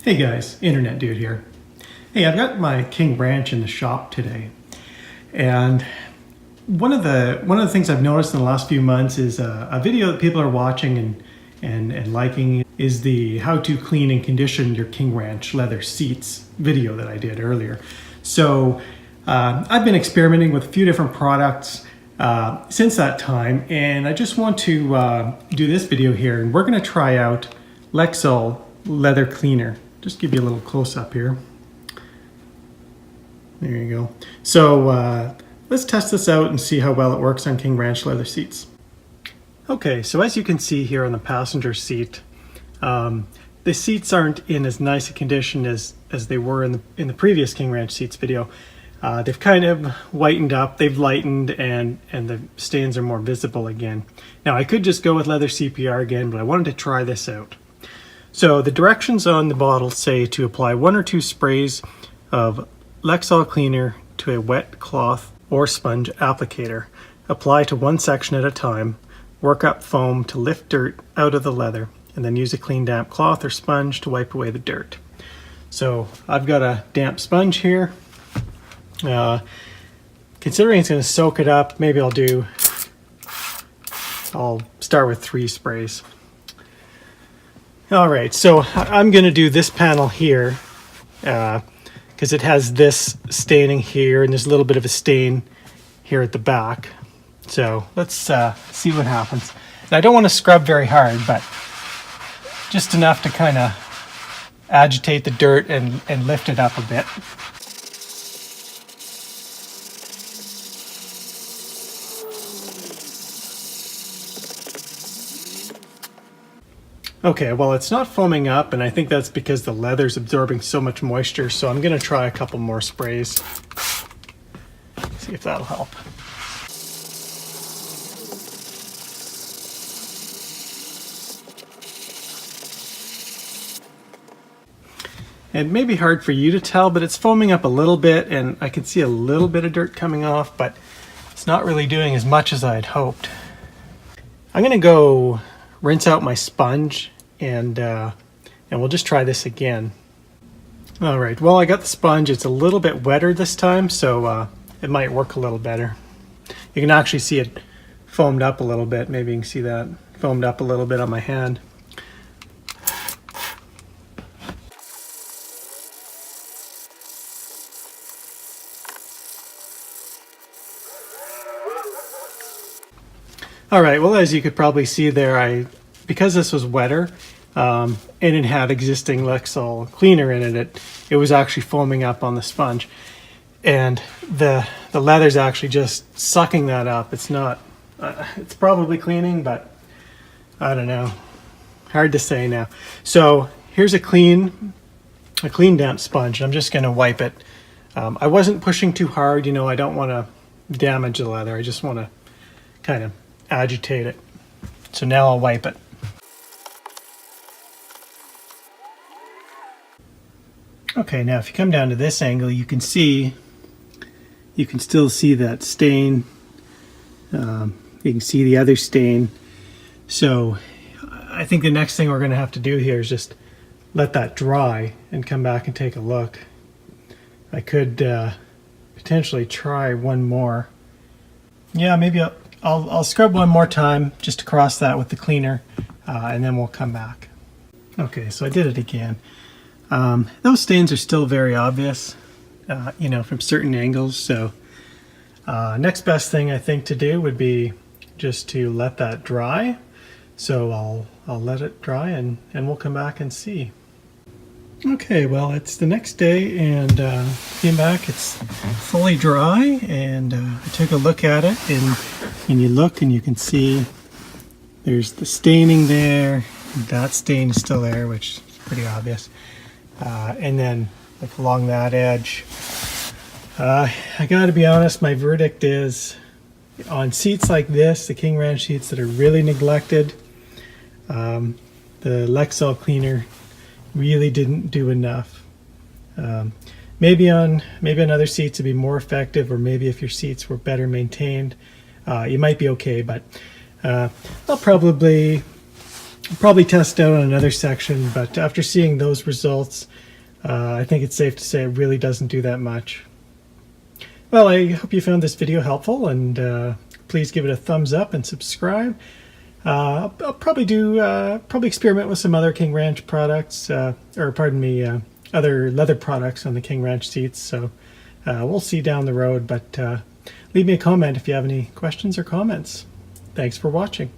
Hey guys, Internet Dude here. Hey, I've got my King Branch in the shop today, and one of the things I've noticed in the last few months is a video that people are watching and liking is the how to clean and condition your King Branch leather seats video that I did earlier. So I've been experimenting with a few different products since that time, and I just want to do this video here, and we're going to try out Lexol leather cleaner. Just give you a little close-up here. There you go. So let's test this out and see how well it works on King Branch leather seats. Okay, so as you can see here on the passenger seat, the seats aren't in as nice a condition as they were in the previous King Branch seats video. They've kind of whitened up, they've lightened, and the stains are more visible again. Now I could just go with leather CPR again, but I wanted to try this out. So the directions on the bottle say to apply 1 or 2 sprays of Lexol cleaner to a wet cloth or sponge applicator. Apply to one section at a time. Work up foam to lift dirt out of the leather, and then use a clean damp cloth or sponge to wipe away the dirt. So I've got a damp sponge here. Considering it's going to soak it up, maybe I'll start with 3 sprays. Alright, so I'm going to do this panel here because it has this staining here and there's a little bit of a stain here at the back. So let's see what happens. And I don't want to scrub very hard, but just enough to kind of agitate the dirt and lift it up a bit. Okay, well it's not foaming up, and I think that's because the leather's absorbing so much moisture, so I'm going to try a couple more sprays. See if that'll help. It may be hard for you to tell, but it's foaming up a little bit, and I can see a little bit of dirt coming off, but it's not really doing as much as I had hoped. I'm going to go rinse out my sponge and we'll just try this again. Alright, well I got the sponge. It's a little bit wetter this time, so it might work a little better. You can actually see it foamed up a little bit. Maybe you can see that foamed up a little bit on my hand. Alright, well as you could probably see there, because this was wetter and it had existing Lexol cleaner in it, it was actually foaming up on the sponge. And the leather's actually just sucking that up. It's not, it's probably cleaning, but I don't know. Hard to say now. So here's a clean damp sponge. I'm just going to wipe it. I wasn't pushing too hard, you know, I don't want to damage the leather. I just want to kind of agitate it. So now I'll wipe it. Okay, now if you come down to this angle, you can still see that stain. You can see the other stain. So I think the next thing we're going to have to do here is just let that dry and come back and take a look. I could potentially try one more. Yeah, maybe I'll scrub one more time just to cross that with the cleaner, and then we'll come back. Okay, so I did it again. Those stains are still very obvious, you know, from certain angles. So next best thing I think to do would be just to let that dry. So I'll let it dry and we'll come back and see. Okay, well it's the next day and came back. It's fully dry, and I took a look at it, and you look and you can see there's the staining there. That stain is still there, which is pretty obvious. And then like along that edge, I gotta be honest, my verdict is on seats like this, the King Branch seats that are really neglected, the Lexol cleaner really didn't do enough. Maybe on other seats it'd be more effective, or maybe if your seats were better maintained, you might be okay, but I'll probably Probably test out on another section, but after seeing those results, I think it's safe to say it really doesn't do that much. Well, I hope you found this video helpful, and please give it a thumbs up and subscribe. I'll probably probably experiment with some other King Ranch products, or pardon me, other leather products on the King Ranch seats. So we'll see down the road, but leave me a comment if you have any questions or comments. Thanks for watching.